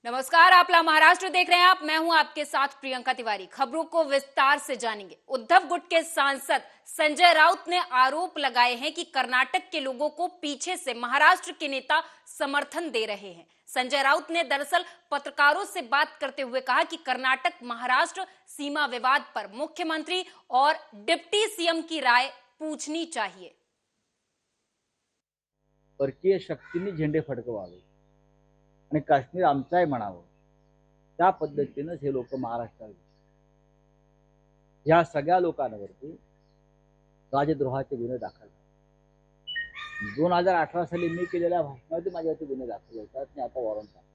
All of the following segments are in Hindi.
नमस्कार, आपला महाराष्ट्र देख रहे हैं आप। मैं हूं आपके साथ प्रियंका तिवारी। खबरों को विस्तार से जानेंगे। उद्धव गुट के सांसद संजय राउत ने आरोप लगाए हैं कि कर्नाटक के लोगों को पीछे से महाराष्ट्र के नेता समर्थन दे रहे हैं। संजय राउत ने दरअसल पत्रकारों से बात करते हुए कहा कि कर्नाटक महाराष्ट्र सीमा विवाद पर मुख्यमंत्री और डिप्टी सीएम की राय पूछनी चाहिए। परकीय शक्तींनी झेंडे फडकवावे आणि काश्मीर आमचा आहे म्हणावं, त्या पद्धतीनं हे लोक महाराष्ट्रात या सगळ्या लोकांवरती राजद्रोहाचे गुन्हे दाखल 2018 साली मी केलेल्या भाषणामध्ये माझ्यावरती गुन्हे दाखल होतात आणि आता वॉरंट आहे।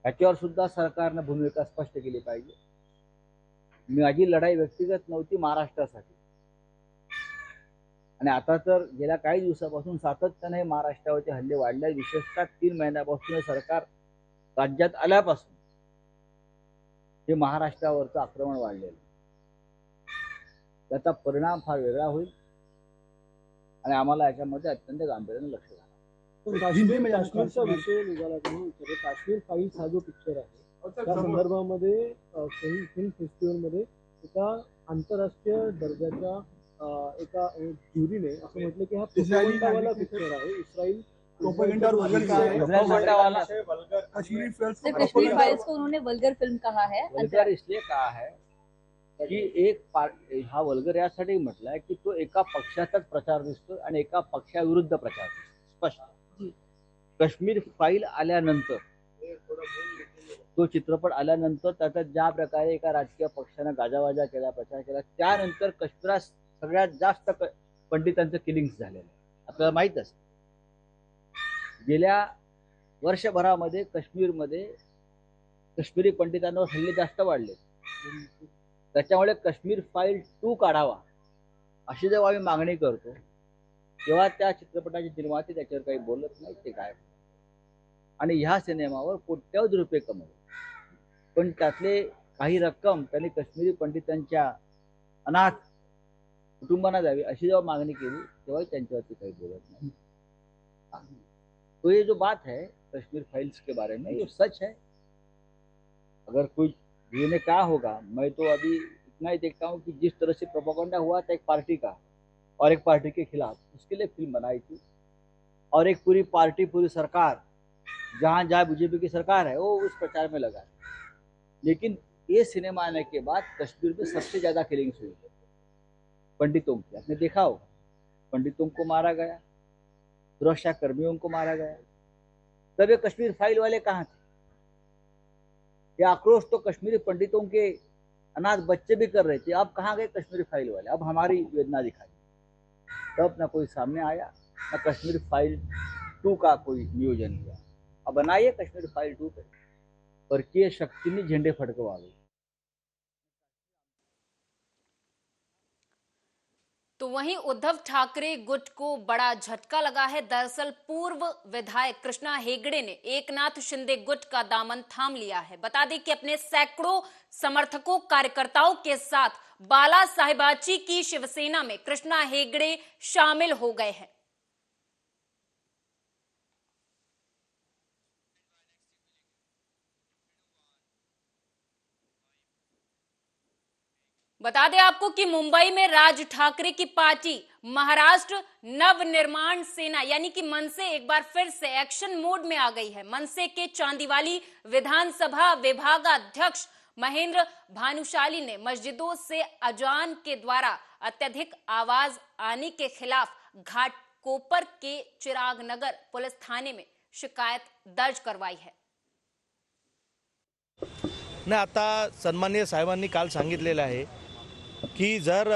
याच्यावर सुद्धा सरकारने भूमिका स्पष्ट केली पाहिजे। माझी लढाई व्यक्तिगत नव्हती, महाराष्ट्रासाठी। आणि आता तर गेल्या काही दिवसापासून सातत्याने महाराष्ट्रावरचे हल्ले वाढले। विशेषतः 3 महिन्यापासून सरकार राज्यात आल्यापासून हे महाराष्ट्रावरचं आक्रमण वाढलेलं, त्याचा परिणाम फार वेगळा होईल आणि आम्हाला याच्यामध्ये अत्यंत गांभीर्याने लक्ष द्यावं। काश्मीरचा विषय निघाला तुम्ही काश्मीर फाईल्स हा जो पिक्चर आहे त्या संदर्भामध्ये फिल्म फेस्टिवलमध्ये एका आंतरराष्ट्रीय दर्जाच्या एका ज्युरीने असं म्हटलं की हा प्रोपगंडावाला पिक्चर आहे। इस्राईल कश्मीर फाइल्स को उन्होंने वल्गर फिल्म कहा है। वल्गर इसलिए कहा है की हा वल्गर यासाठी म्हटलाय की तो एका पक्षाचाच प्रचार दिसतो आणि एका पक्षाविरुद्ध प्रचार दिसतो। स्पष्ट काश्मीर फाईल आल्यानंतर, तो चित्रपट आल्यानंतर त्याचा ज्या प्रकारे एका राजकीय पक्षाने गाजावाजा केला, प्रचार केला, त्यानंतर काश्मीरात सगळ्यात जास्त पंडितांचं किलिंग्स झालेलं आहे। आपल्याला माहित असतं गेल्या वर्षभरामध्ये काश्मीरमध्ये काश्मीरी पंडितांवर हल्ले जास्त वाढले। त्याच्यामुळे काश्मीर फाईल 2 काढावा अशी जेव्हा आम्ही मागणी करतो तेव्हा त्या चित्रपटाचे निर्माते त्याच्यावर काही बोलत नाही, ते काय। आणि ह्या सिनेमावर कोट्यवधी रुपये कमवले, पण त्यातले काही रक्कम त्यांनी काश्मीरी पंडितांच्या अनाथ कुटुंबांना द्यावी अशी जेव्हा मागणी केली तेव्हा त्यांच्यावरती काही बोलत नहीं। तो ये जो बात है कश्मीर फाइल्स के बारे में, ये सच है। अगर कोई ने क्या होगा, मैं तो अभी इतना ही देखता हूँ कि जिस तरह से प्रोपेगेंडा हुआ था एक पार्टी का और एक पार्टी के खिलाफ, उसके लिए फिल्म बनाई थी, और एक पूरी पार्टी, पूरी सरकार, जहाँ जहाँ बीजेपी की सरकार है वो उस प्रचार में लगा। लेकिन ये सिनेमा आने के बाद कश्मीर में सबसे ज्यादा किलिंग्स हुई पंडितों की। आपने देखा होगा, पंडितों को मारा गया, सुरक्षा कर्मियों को मारा गया। तब ये कश्मीर फाइल वाले कहाँ थे? ये आक्रोश तो कश्मीरी पंडितों के अनाथ बच्चे भी कर रहे थे। अब कहाँ गए कश्मीरी फाइल वाले? अब हमारी वेदना दिखाई। तब ना कोई सामने आया, ना कश्मीर फाइल 2 का कोई नियोजन किया। अब बनाइए कश्मीर फाइल 2 पे परकीय शक्तींनी झेंडे फडकवावे। तो वहीं उद्धव ठाकरे गुट को बड़ा झटका लगा है। दरअसल पूर्व विधायक कृष्णा हेगड़े ने एकनाथ शिंदे गुट का दामन थाम लिया है। बता दें कि अपने सैकड़ों समर्थकों, कार्यकर्ताओं के साथ बाला साहेबाची की शिवसेना में कृष्णा हेगड़े शामिल हो गए हैं। बता दें आपको कि मुंबई में राज ठाकरे की पार्टी महाराष्ट्र नवनिर्माण सेना यानी कि मनसे एक बार फिर से एक्शन मोड में आ गई है। मनसे के चांदीवाली विधानसभा विभागाध्यक्ष महेंद्र भानुशाली ने मस्जिदों से अजान के द्वारा अत्यधिक आवाज आने के खिलाफ घाटकोपर के चिराग नगर पुलिस थाने में शिकायत दर्ज करवाई है। नाही, आता सन्माननीय साहेबांनी काल सांगितलेलं आहे की जर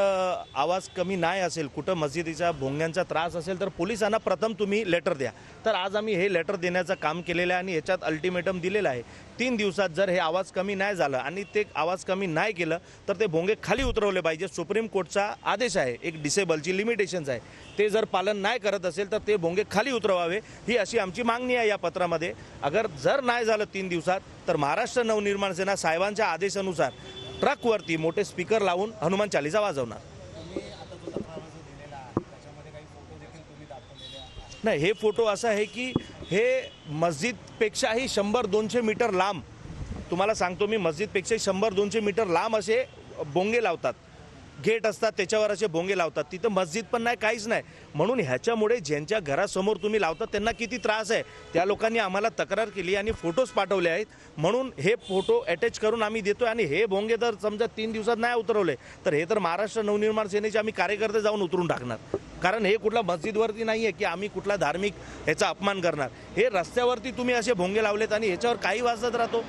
आवाज कमी नाही असेल, कुठं मस्जिदीचा भोंग्यांचा त्रास असेल तर पोलिसांना प्रथम तुम्ही लेटर द्या। तर आज आम्ही हे लेटर देण्याचं काम केलेलं आहे आणि याच्यात अल्टिमेटम दिलेलं आहे 3 दिवसात जर हे आवाज कमी नाही झालं आणि ते आवाज कमी नाही केलं तर ते भोंगे खाली उतरवले पाहिजे। सुप्रीम कोर्टचा आदेश आहे, एक डिसेबलची लिमिटेशन्स आहे, ते जर पालन नाही करत असेल तर ते भोंगे खाली उतरवावे, ही अशी आमची मागणी आहे या पत्रामध्ये। अगर जर नाही झालं 3 दिवसात तर महाराष्ट्र नवनिर्माण सेना साहेबांच्या आदेशानुसार ट्रकवरती मोठे स्पीकर लावून हनुमान चालीसा वाजवणार। नाही, हे फोटो असा आहे की हे मस्जिदपेक्षाही 100-200 मीटर लांब, तुम्हाला सांगतो मी, मस्जिदपेक्षा 100-200 मीटर लांब असे बोंगे लावतात, गेट असतात त्याच्यावर असे बोंगे लावतात. तिथं मस्जिद पण नाही, काहीच नाही. म्हणून ह्याच्यामुळे ज्यांच्या घरासमोर तुम्ही लावतात त्यांना किती त्रास आहे. त्या लोकांनी आम्हाला तक्रार केली आणि फोटोज पाठवले आहेत. म्हणून हे फोटो अटॅच करून आम्ही देतोय. आणि हे भोंगे जर समजा 3 दिवसात नाही उतरवले तर हे तर महाराष्ट्र नवनिर्माण सेनेचे आम्ही कार्यकर्ते जाऊन उतरून टाकणार. कारण हे कुठला मस्जिदवरती नाही आहे की आम्ही कुठला धार्मिक ह्याचा अपमान करणार. हे रस्त्यावरती तुम्ही असे भोंगे लावलेत आणि ह्याच्यावर काही वाजत राहतो.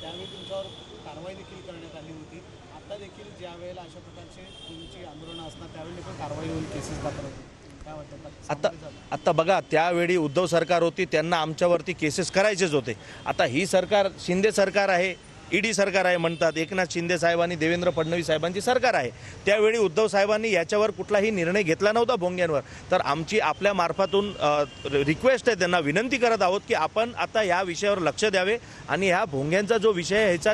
त्यावेळी तुमच्यावर कारवाई देखील करण्यात आली होती. आता देखील ज्या वेळेला अशा प्रकारचे तुमची आंदोलनं असणार त्यावेळी पण कारवाई होईल, केसेस दाखल होतील, काय वाटतं? आता बघा, त्यावेळी उद्धव सरकार होती, त्यांना आमच्यावरती केसेस करायचेच होते. आता ही सरकार शिंदे सरकार आहे, ईडी सरकार आहे म्हणतात. एकनाथ शिंदे साहेबांनी, देवेंद्र फडणवीस साहेबांची सरकार आहे. त्यावेळी उद्धव साहेबांनी याच्यावर कुठलाही निर्णय घेतला नव्हता भोंग्यांवर. तर आमची आपल्या मार्फतून रिक्वेस्ट आहे, त्यांना विनंती करत आहोत की आपण आता या विषयावर लक्ष द्यावे आणि ह्या भोंग्यांचा जो विषय आहे ह्याचा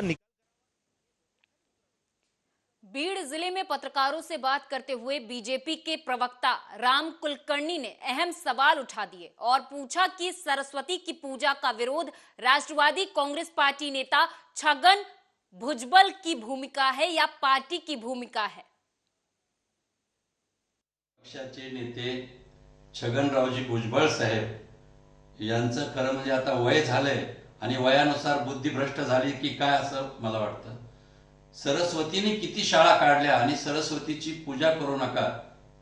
बीड़ जिले में पत्रकारों से बात करते हुए बीजेपी के प्रवक्ता राम कुलकर्णी ने अहम सवाल उठा दिए और पूछा कि सरस्वती की पूजा का विरोध राष्ट्रवादी कांग्रेस पार्टी नेता छगन भुजबल की भूमिका है या पार्टी की भूमिका है? पक्षाचे नेते छगनरावजी भुजबळ साहेब यांचं खरं म्हणजे आता वय झालंय आणि वयानुसार बुद्धिभ्रष्ट झाली की काय असं मला वाटतं. सरस्वतीने किती शाळा काढल्या आणि सरस्वतीची पूजा करू नका,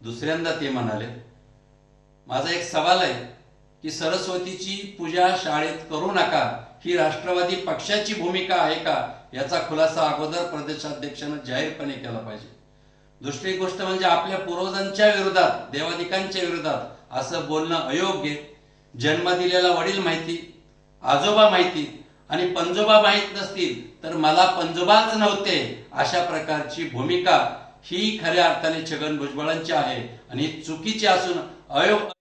दुसऱ्यांदा ते म्हणाले. माझा एक सवाल आहे की सरस्वतीची पूजा शाळेत करू नका ही राष्ट्रवादी पक्षाची भूमिका आहे का, याचा खुलासा अगोदर प्रदेशाध्यक्षांनी जाहीरपणे केला पाहिजे. दुसरी गोष्ट म्हणजे आपल्या पूर्वजांच्या विरोधात, देवादिकांच्या विरोधात असं बोलणं अयोग्य. जन्म दिलेला वडील माहिती, आजोबा माहिती आणि पंजोबा माहित नसतील तर मला पंजोबाच नव्हते, अशा प्रकारची भूमिका ही खऱ्या अर्थाने छगन भुजबळांची आहे आणि चुकीची असून अयोग्य.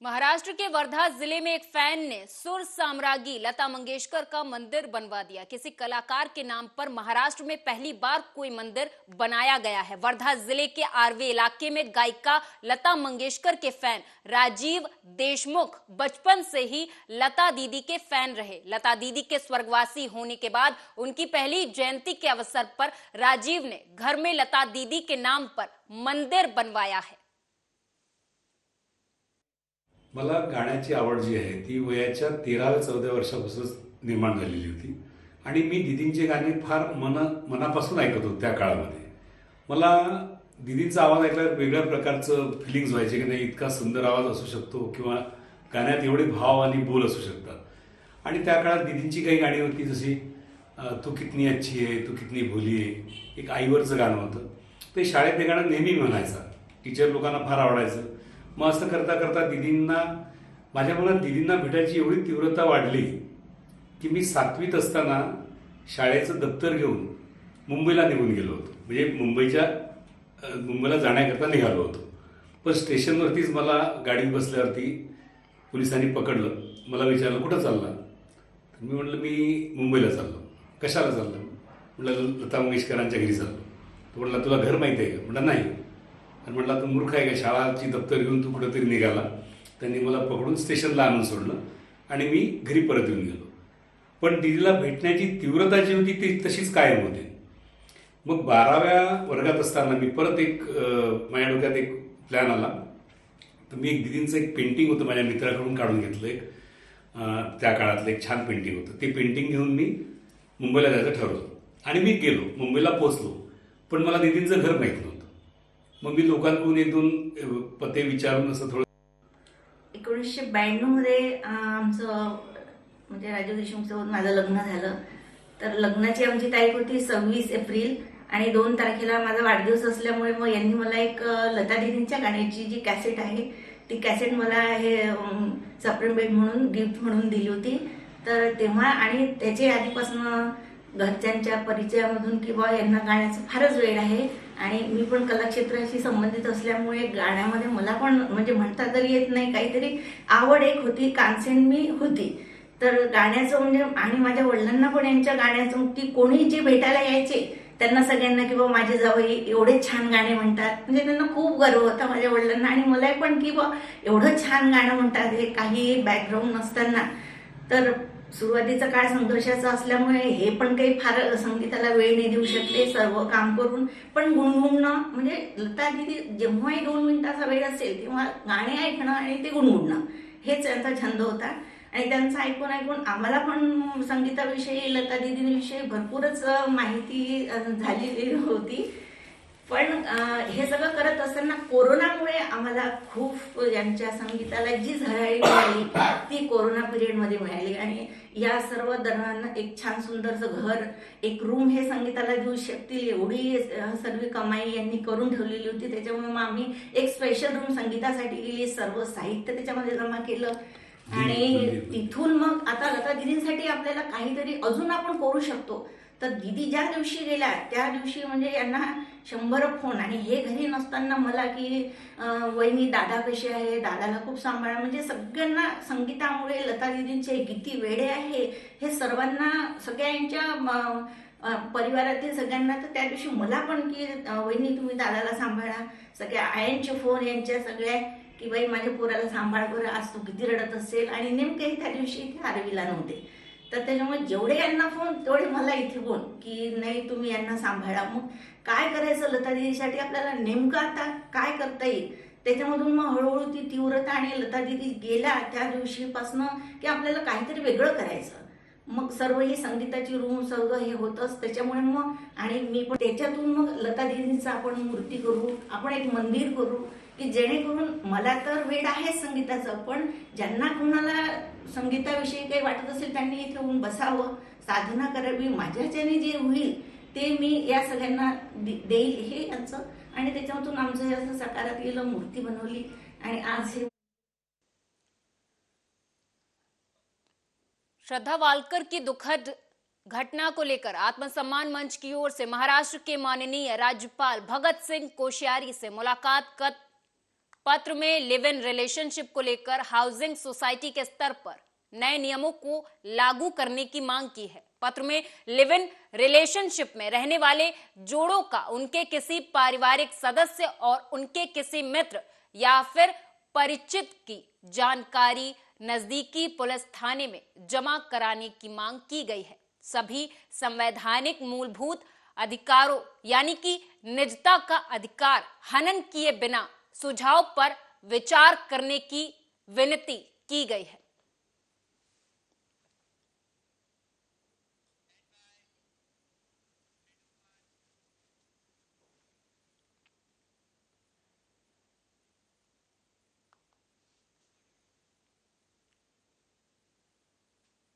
महाराष्ट्र के वर्धा जिले में एक फैन ने सुर साम्राज्ञी लता मंगेशकर का मंदिर बनवा दिया. किसी कलाकार के नाम पर महाराष्ट्र में पहली बार कोई मंदिर बनाया गया है. वर्धा जिले के आरवे इलाके में गायिका लता मंगेशकर के फैन राजीव देशमुख बचपन से ही लता दीदी के फैन रहे. लता दीदी के स्वर्गवासी होने के बाद उनकी पहली जयंती के अवसर पर राजीव ने घर में लता दीदी के नाम पर मंदिर बनवाया है. मला गाण्याची आवड जी आहे ती वयाच्या 13-14 वर्षापासून निर्माण झालेली होती आणि मी दीदींचे गाणे फार मनापासून ऐकत होतो. त्या काळामध्ये मला दीदींचा आवाज ऐकल्यावर वेगळ्या प्रकारचं फिलिंग्स व्हायचे की नाही, इतका सुंदर आवाज असू शकतो किंवा गाण्यात एवढे भाव आणि बोल असू शकतात. आणि त्या काळात दीदींची काही गाणी होती जशी तू कितनी अच्छी आहे, तू कितनी भोली आहे, एक आईवरचं गाणं होतं. ते शाळेत ते गाणं नेहमी म्हणायचा, टीचर लोकांना फार आवडायचं. मग असं करता करता माझ्या मनात दीदींना भेटायची एवढी तीव्रता वाढली की मी 7वीत असताना शाळेचं दप्तर घेऊन मुंबईला निघून गेलो होतो. म्हणजे मुंबईला जाण्याकरता निघालो होतो. पण स्टेशनवरतीच मला गाडीत बसल्यावरती पोलिसांनी पकडलं. मला विचारलं कुठं चालला, तर मी म्हटलं मी मुंबईला चाललो. कशाला चाललं, म्हटलं लता मंगेशकरांच्या घरी चाललो. तो म्हटला तुला घर माहिती आहे का, म्हटलं नाही. आणि म्हटला तू मूर्ख आहे का, शाळाची दप्तर घेऊन तू कुठंतरी निघाला. त्यांनी मला पकडून स्टेशनला आणून सोडलं आणि मी घरी परत येऊन गेलो. पण दीदीला भेटण्याची तीव्रता जी होती ती तशीच कायम होती. मग 12व्या वर्गात असताना मी परत माझ्या डोक्यात एक प्लॅन आला. तर मी दीदींचं एक पेंटिंग होतं माझ्या मित्राकडून काढून घेतलं. त्या काळातलं एक छान पेंटिंग होतं. ते पेंटिंग घेऊन मी मुंबईला जायचं ठरवलं आणि मी गेलो. मुंबईला पोचलो, पण मला दीदींचं घर माहीत नव्हतं. मग मी लोकांकडून 1-2 पते विचारून असं थोडं. 1992 मध्ये आमचं म्हणजे राजीव देशमुखसोबत माझं लग्न झालं. तर लग्नाची आमची तारीख होती 26 एप्रिल आणि 2 तारखेला माझा वाढदिवस असल्यामुळे मग यांनी मला एक लता दीदींच्या गाण्याची जी कॅसेट आहे ती कॅसेट मला हे सरप्राईज भेट म्हणून गिफ्ट म्हणून दिली होती. तर तेव्हा आणि त्याच्या आधीपासून घरच्यांच्या परिचयामधून किंवा यांना गाण्याचं फारच वेळ आहे आणि मी पण कलाक्षेत्राशी संबंधित असल्यामुळे गाण्यामध्ये मला पण म्हणजे म्हणता तरी येत नाही, काहीतरी आवड एक होती, कान्सेंट मी होती. तर गाण्याचं म्हणजे आणि माझ्या वडिलांना पण यांच्या गाण्याचं की कोणी जे भेटायला यायचे त्यांना सगळ्यांना की बाबा माझे जावई एवढे छान गाणे म्हणतात, म्हणजे त्यांना खूप गर्व होता माझ्या वडिलांना आणि मला पण की बा एवढं छान गाणं म्हणतात हे काही बॅकग्राऊंड नसताना. तर सुरुवातीचा काळ संघर्षाचा असल्यामुळे हे पण काही फार संगीताला वेळ नाही देऊ शकले सर्व काम करून. पण गुणगुणणं म्हणजे लता दिदी जेव्हाही 2 मिनिटाचा वेळ असेल तेव्हा गाणे ऐकणं आणि ते गुणगुणणं हेच त्यांचा छंद होता. आणि त्यांचं ऐकून ऐकून आम्हाला पण संगीताविषयी लता दीदींविषयी भरपूरच माहिती झालेली होती. पण हे सगळं करत असताना कोरोनामुळे आम्हाला खूप यांच्या संगीताला जी झळाळी मिळाली ती कोरोना पिरियडमध्ये मिळाली. आणि या सर्व दरम्यान एक छान सुंदरचं घर, एक रूम हे संगीताला देऊ शकतील एवढी सर्व कमाई यांनी करून ठेवलेली होती. त्याच्यामुळे मग आम्ही एक स्पेशल रूम संगीतासाठी गेली, सर्व साहित्य त्याच्यामध्ये जमा केलं आणि तिथून मग आता लता दीदींसाठी आपल्याला काहीतरी अजून आपण करू शकतो. तर दीदी ज्या दिवशी गेल्या त्या दिवशी म्हणजे यांना 100 फोन, आणि हे घरी नसताना मला की वहिनी दादा कसे आहे, दादाला खूप सांभाळा, म्हणजे सगळ्यांना संगीतामुळे लता दीदींचे किती वेडे आहे हे सर्वांना सगळ्यांच्या परिवारातील सगळ्यांना. तर त्या दिवशी मला पण की वहिनी तुम्ही दादाला सांभाळा, सगळ्या आयांचे फोन यांच्या सगळ्या की बाई माझ्या पोराला सांभाळ बरं, आज तू किती रडत असेल. आणि नेमके त्या दिवशी इथे आरवीला नव्हते, तर त्याच्यामुळे जेवढे यांना फोन तेवढे मला इथे फोन की नाही तुम्ही यांना सांभाळा. मग काय करायचं लता दीदीसाठी आपल्याला नेमकं आता काय करता येईल, त्याच्यामधून मग हळूहळू ती तीव्रता. आणि लता दीदी गेल्या त्या दिवशीपासनं की आपल्याला काहीतरी वेगळं करायचं. मग सर्व ही संगीताची रूम सगळं हे होतंच त्याच्यामुळे मग, आणि मी पण त्याच्यातून मग लता दीदींचं आपण मूर्ती करू, आपण एक मंदिर करू की जेणेकरून मला तर वेड आहे संगीताचं, पण ज्यांना कोणाला संगीताविषयी काही वाटत असेल त्यांनी इथे येऊन बसावं, साधना करावी, माझ्याच्याने जे होईल ते मी या सगळ्यांना देईल हे यांचं. आणि त्याच्यातून आमचं हे असं साकारात गेलं, मूर्ती बनवली आणि आज हे. श्रद्धा वालकर की दुखद घटना को लेकर आत्मसम्मान मंच की ओर से महाराष्ट्र के माननीय राज्यपाल भगत सिंह कोश्यारी से मुलाकात पत्र में लिव इन रिलेशनशिप को लेकर हाउसिंग सोसाइटी के स्तर पर नए नियमों को लागू करने की मांग की है। पत्र में लिव इन रिलेशनशिप में रहने वाले जोड़ों का उनके किसी पारिवारिक सदस्य और उनके किसी मित्र या फिर परिचित की जानकारी नजदीकी पुलिस थाने में जमा कराने की मांग की गई है। सभी संवैधानिक मूलभूत अधिकारों यानी कि निजता का अधिकार हनन किए बिना सुझाव पर विचार करने की विनती की गई है।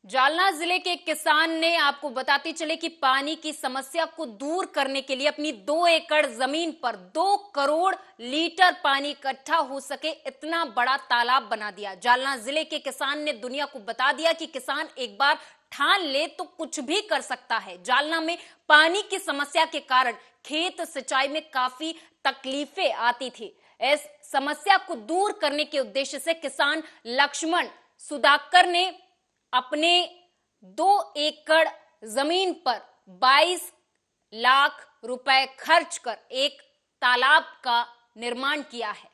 जालना जिले के एक किसान ने, आपको बताते चले कि पानी की समस्या को दूर करने के लिए अपनी 2 एकड़ जमीन पर 2 करोड़ लीटर पानी इकट्ठा हो सके इतना बड़ा तालाब बना दिया। जालना जिले के किसान ने दुनिया को बता दिया कि किसान एक बार ठान ले तो कुछ भी कर सकता है। जालना में पानी की समस्या के कारण खेत सिंचाई में काफी तकलीफें आती थी। इस समस्या को दूर करने के उद्देश्य से किसान लक्ष्मण सुधाकर ने अपने 2 एकड़ जमीन पर 22 लाख रुपए खर्च कर एक तालाब का निर्माण किया है।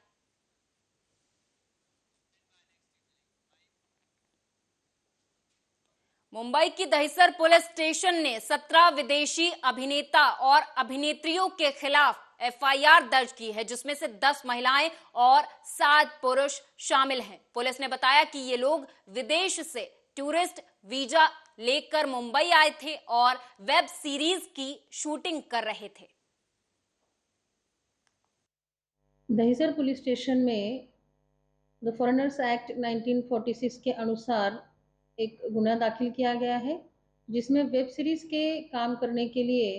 मुंबई की दहिसर पुलिस स्टेशन ने 17 विदेशी अभिनेता और अभिनेत्रियों के खिलाफ एफआईआर दर्ज की है, जिसमें से 10 महिलाएं और 7 पुरुष शामिल हैं। पुलिस ने बताया कि ये लोग विदेश से टूरिस्ट वीजा लेकर मुंबई आए थे और वेब सीरीज की शूटिंग कर रहे थे। दहिसर पुलिस स्टेशन में द फॉरेनर्स एक्ट 1946 के अनुसार एक गुना दाखिल किया गया है, जिसमें वेब सीरीज के काम करने के लिए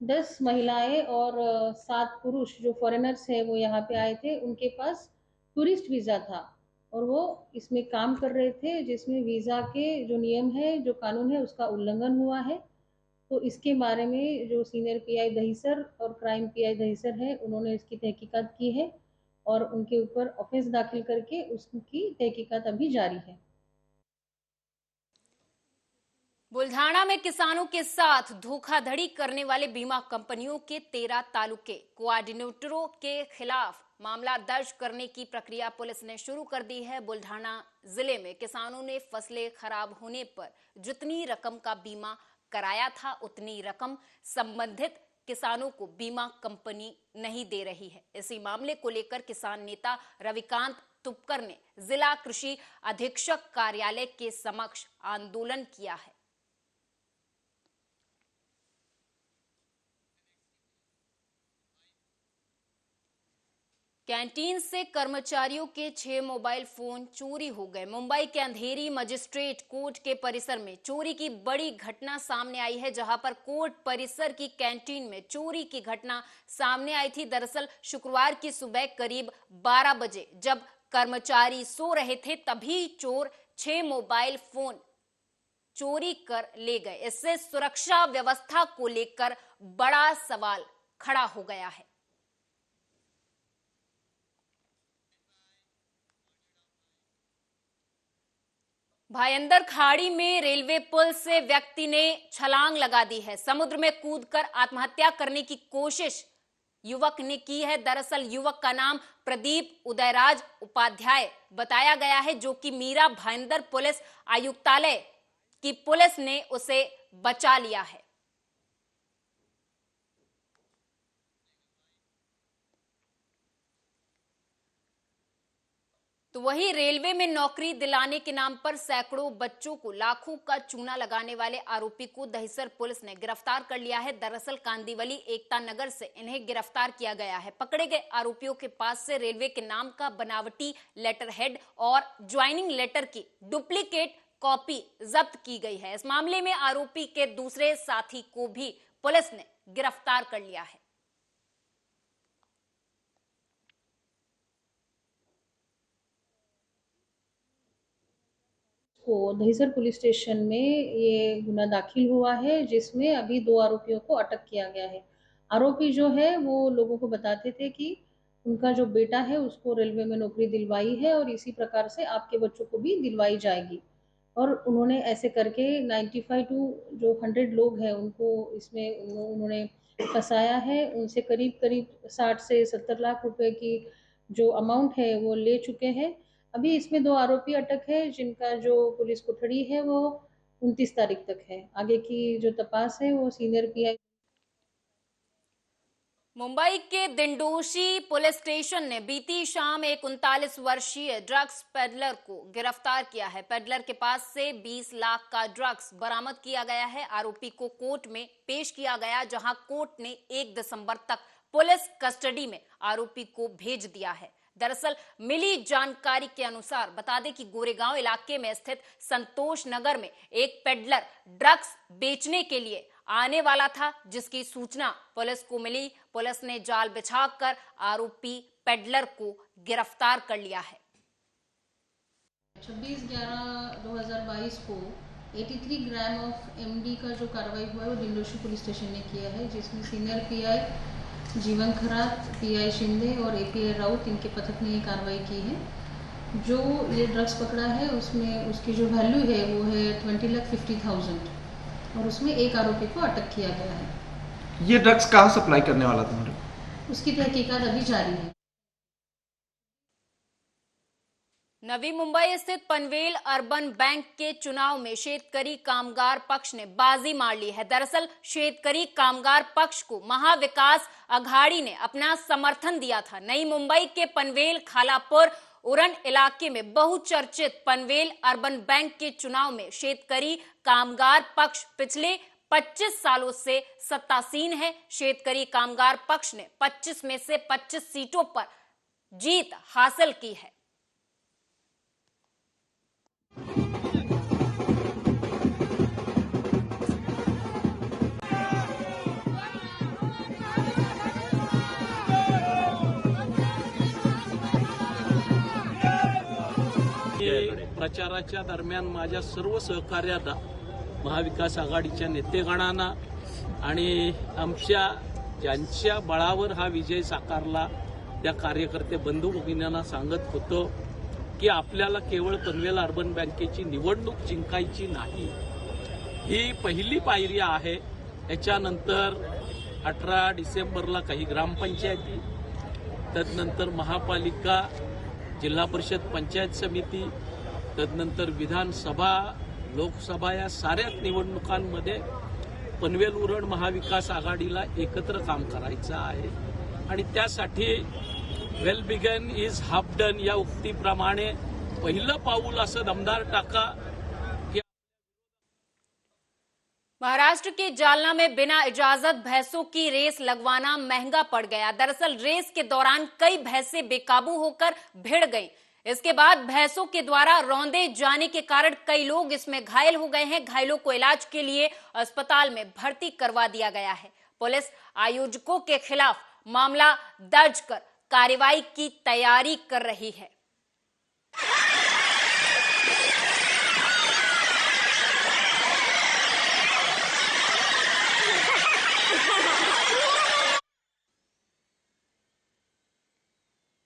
10 महिलाएं और 7 पुरुष जो फॉरेनर्स है वो यहाँ पे आए थे। उनके पास टूरिस्ट वीज़ा था और वो इसमें काम कर रहे थे, जिसमें वीज़ा के जो नियम है, जो कानून है, उसका उल्लंघन हुआ है। तो इसके बारे में जो सीनियर पीआई दहिसर और क्राइम पीआई दहिसर है, उन्होंने इसकी तहकीकात की है और उनके ऊपर ऑफेंस दाखिल करके उसकी तहकीकात अभी जारी है। बुल्ढाना में किसानों के साथ धोखाधड़ी करने वाले बीमा कंपनियों के 13 तालुके कोऑर्डिनेटरों के खिलाफ मामला दर्ज करने की प्रक्रिया पुलिस ने शुरू कर दी है। बुल्ढाना जिले में किसानों ने फसलें खराब होने पर जितनी रकम का बीमा कराया था उतनी रकम संबंधित किसानों को बीमा कंपनी नहीं दे रही है। इसी मामले को लेकर किसान नेता रविकांत तुपकर ने जिला कृषि अधीक्षक कार्यालय के समक्ष आंदोलन किया है। कैंटीन से कर्मचारियों के 6 मोबाइल फोन चोरी हो गए। मुंबई के अंधेरी मजिस्ट्रेट कोर्ट के परिसर में चोरी की बड़ी घटना सामने आई है, जहां पर कोर्ट परिसर की कैंटीन में चोरी की घटना सामने आई थी। दरअसल शुक्रवार की सुबह करीब 12 बजे जब कर्मचारी सो रहे थे तभी चोर 6 मोबाइल फोन चोरी कर ले गए। इससे सुरक्षा व्यवस्था को लेकर बड़ा सवाल खड़ा हो गया है। भायंदर खाड़ी में रेलवे पुल से व्यक्ति ने छलांग लगा दी है। समुद्र में कूदकर आत्महत्या करने की कोशिश युवक ने की है। दरअसल युवक का नाम प्रदीप उदयराज उपाध्याय बताया गया है, जो कि मीरा भायंदर पुलिस आयुक्तालय की पुलिस ने उसे बचा लिया है। तो वही रेलवे में नौकरी दिलाने के नाम पर सैकड़ों बच्चों को लाखों का चूना लगाने वाले आरोपी को दहिसर पुलिस ने गिरफ्तार कर लिया है। दरअसल कांदिवली एकता नगर से इन्हें गिरफ्तार किया गया है। पकड़े गए आरोपियों के पास से रेलवे के नाम का बनावटी लेटर हेड और ज्वाइनिंग लेटर की डुप्लीकेट कॉपी जब्त की गई है। इस मामले में आरोपी के दूसरे साथी को भी पुलिस ने गिरफ्तार कर लिया है। को दहिसर पुलिस स्टेशन में ये गुना दाखिल हुआ है, जिसमें अभी 2 आरोपियों को अटक किया गया है। आरोपी जो है वो लोगों को बताते थे कि उनका जो बेटा है उसको रेलवे में नौकरी दिलवाई है और इसी प्रकार से आपके बच्चों को भी दिलवाई जाएगी। और उन्होंने ऐसे करके 95 टू जो 100 लोग हैं उनको इसमें उन्होंने फंसाया है। उनसे करीब 60 से 70 लाख रुपए की जो अमाउंट है वो ले चुके हैं। अभी इसमें 2 आरोपी अटक है, जिनका जो पुलिस कोठड़ी है वो 29 तारीख तक है। आगे की जो तपास है वो सीनियर पीआई। मुंबई के दिंडोशी पुलिस स्टेशन ने बीती शाम एक 39 वर्षीय ड्रग्स पेडलर को गिरफ्तार किया है। पेडलर के पास से 20 लाख का ड्रग्स बरामद किया गया है। आरोपी को कोर्ट में पेश किया गया, जहां कोर्ट ने 1 दिसंबर तक पुलिस कस्टडी में आरोपी को भेज दिया है। दरअसल मिली जानकारी के अनुसार बता दें कि गोरेगांव इलाके में स्थित संतोष नगर में एक पेडलर ड्रग्स बेचने के लिए आने वाला था, जिसकी सूचना पुलिस को मिली। पुलिस ने जाल बिछाकर आरोपी पेडलर को गिरफ्तार कर लिया है। 26/11/2022 को 83 ग्राम ऑफ एमडी का जो कार्रवाई हुआ है वो दिंडोशी पुलिस स्टेशन ने किया है, जिसमें सीनियर पीआई जीवन खरात, पीआई शिंदे और एपीआई राउत, इनके पथक ने ये कार्रवाई की है। जो ये ड्रग्स पकड़ा है उसमें उसकी जो वैल्यू है वो है 20,50,000 और उसमें एक आरोपी को अटक किया गया है। ये ड्रग्स कहाँ सप्लाई करने वाला था मैडम? उसकी तहकीकात अभी जारी है। नवी मुंबई स्थित पनवेल अर्बन बैंक के चुनाव में शेतकरी कामगार पक्ष ने बाजी मार ली है। दरअसल शेतकरी कामगार पक्ष को महाविकास अघाड़ी ने अपना समर्थन दिया था। नई मुंबई के पनवेल, खालापुर, उरण इलाके में बहुचर्चित पनवेल अर्बन बैंक के चुनाव में शेतकरी कामगार पक्ष पिछले 25 सालों से सत्तासीन है। शेतकरी कामगार पक्ष ने 25 में से 25 सीटों पर जीत हासिल की है। प्रचाराच्या दरम्यान माझ्या सर्व सहकार्यांना, महाविकास आघाडीच्या नेतेगणांना आणि आमच्या ज्यांच्या बळावर हा विजय साकारला त्या कार्यकर्ते बंधू भगिनींना सांगत होतो की आपल्याला केवळ पनवेल अर्बन बँकेची निवडणूक जिंकायची नाही, ही पहिली पायरी आहे. याच्यानंतर 18 डिसेंबरला काही ग्रामपंचायती, तदनंतर महापालिका, जिल्हा परिषद, पंचायत समिती, तदनंतर विधानसभा, लोकसभा या साऱ्याच निवडणुकांमध्ये पनवेल उरण महाविकास आघाडीला एकत्र काम करायचं आहे. आणि त्यासाठी well begun is half done या उक्तीप्रमाणे पहिलं पाऊल असं दमदार टाका. महाराष्ट्र के जालना में बिना इजाजत भैंसों की रेस लगवाना महंगा पड़ गया. दरअसल रेस के दौरान कई भैंसें बेकाबू होकर भिड़ गईं. इसके बाद भैंसों के द्वारा रौंदे जाने के कारण कई लोग इसमें घायल हो गए हैं. घायलों को इलाज के लिए अस्पताल में भर्ती करवा दिया गया है. पुलिस आयोजकों के खिलाफ मामला दर्ज कर कार्रवाई की तैयारी कर रही है.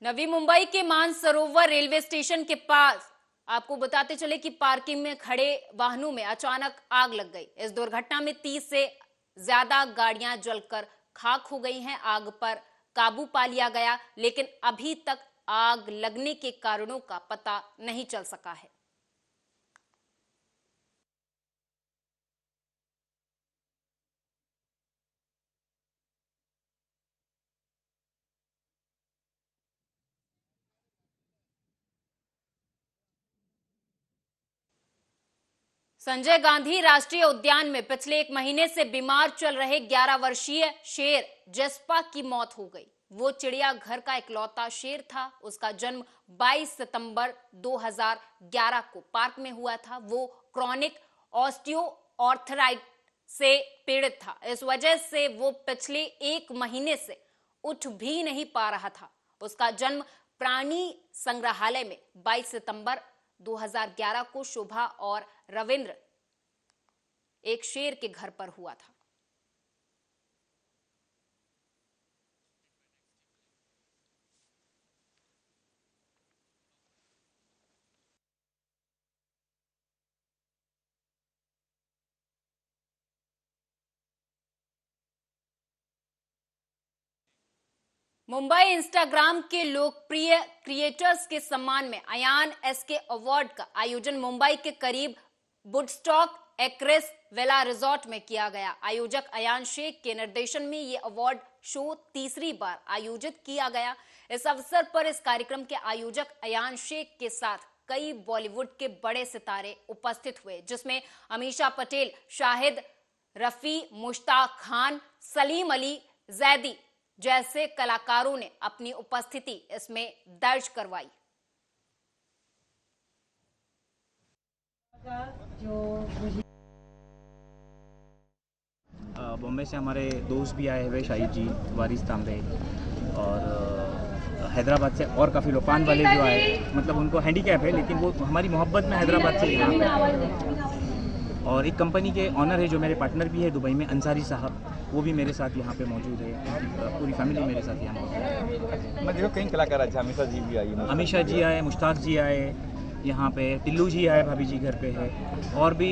नवी मुंबई के मानसरोवर रेलवे स्टेशन के पास आपको बताते चले कि पार्किंग में खड़े वाहनों में अचानक आग लग गई. इस दुर्घटना में 30 से ज्यादा गाड़ियां जलकर खाक हो गई हैं. आग पर काबू पा लिया गया, लेकिन अभी तक आग लगने के कारणों का पता नहीं चल सका है. संजय गांधी राष्ट्रीय उद्यान में पिछले 1 महीने से बीमार चल रहे 11 वर्षीय शेर जसपा की मौत हो गई. वो चिड़ियाघर का इकलौता शेर था. उसका जन्म 22 सितंबर 2011 को पार्क में हुआ था. वो क्रॉनिक ऑस्टियोआर्थराइटिस से पीड़ित था. इस वजह से वो पिछले 1 महीने से उठ भी नहीं पा रहा था. उसका जन्म प्राणी संग्रहालय में 22 सितंबर 2011 को शोभा और रविंद्र एक शेर के घर पर हुआ था. मुंबई इंस्टाग्राम के लोकप्रिय क्रिएटर्स के सम्मान में अयान एसके अवार्ड का आयोजन मुंबई के करीब वुडस्टॉक एक्रेस विला रिजॉर्ट में किया गया. आयोजक अयान शेख के निर्देशन में ये अवार्ड शो तीसरी बार आयोजित किया गया. इस अवसर पर इस कार्यक्रम के आयोजक अयान शेख के साथ कई बॉलीवुड के बड़े सितारे उपस्थित हुए, जिसमें अमीषा पटेल, शाहिद रफी, मुश्ताक खान, सलीम अली जैदी जैसे कलाकारों ने अपनी उपस्थिति इसमें दर्ज करवाई. बॉम्बे से हमारे दोस्त भी आए हुए, शाहिद जी, वारिस तांबे, और हैदराबाद से और काफ़ी लोग, पान वाले जो आए, मतलब उनको हैंडीकैप है लेकिन वो हमारी मोहब्बत में हैदराबाद से यहाँ पे. और एक कंपनी के ऑनर है जो मेरे पार्टनर भी है दुबई में, अंसारी साहब, वो भी मेरे साथ यहाँ पे मौजूद है. पूरी फैमिली मेरे साथ यहाँ मौजूद है. मैं देखो कई कलाकार अच्छे, अमीषा जी भी आई, अमीषा जी आए, मुश्ताक जी आए यहाँ पे, टिल्लू जी आए, भाभी जी घर पे है, और भी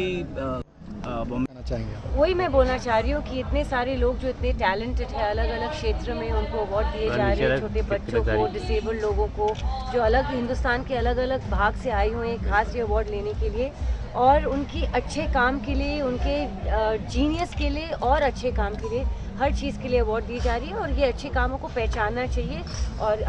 बॉम्बे चाहेंगे. वही मैं बोलना चाह रही हूँ कि इतने सारे लोग जो इतने टैलेंटेड है अलग अलग क्षेत्र में, उनको अवार्ड दिए जा रहे हैं. छोटे बच्चों को, डिसेबल्ड लोगों को, जो अलग हिंदुस्तान के अलग अलग भाग से आए हुए हैं खास ये अवार्ड लेने के लिए, और उनकी अच्छे काम के लिए, उनके जीनियस के लिए और अच्छे काम के लिए, हर चीज़ के लिए अवार्ड दी जा रही है. और ये अच्छे कामों को पहचानना चाहिए. और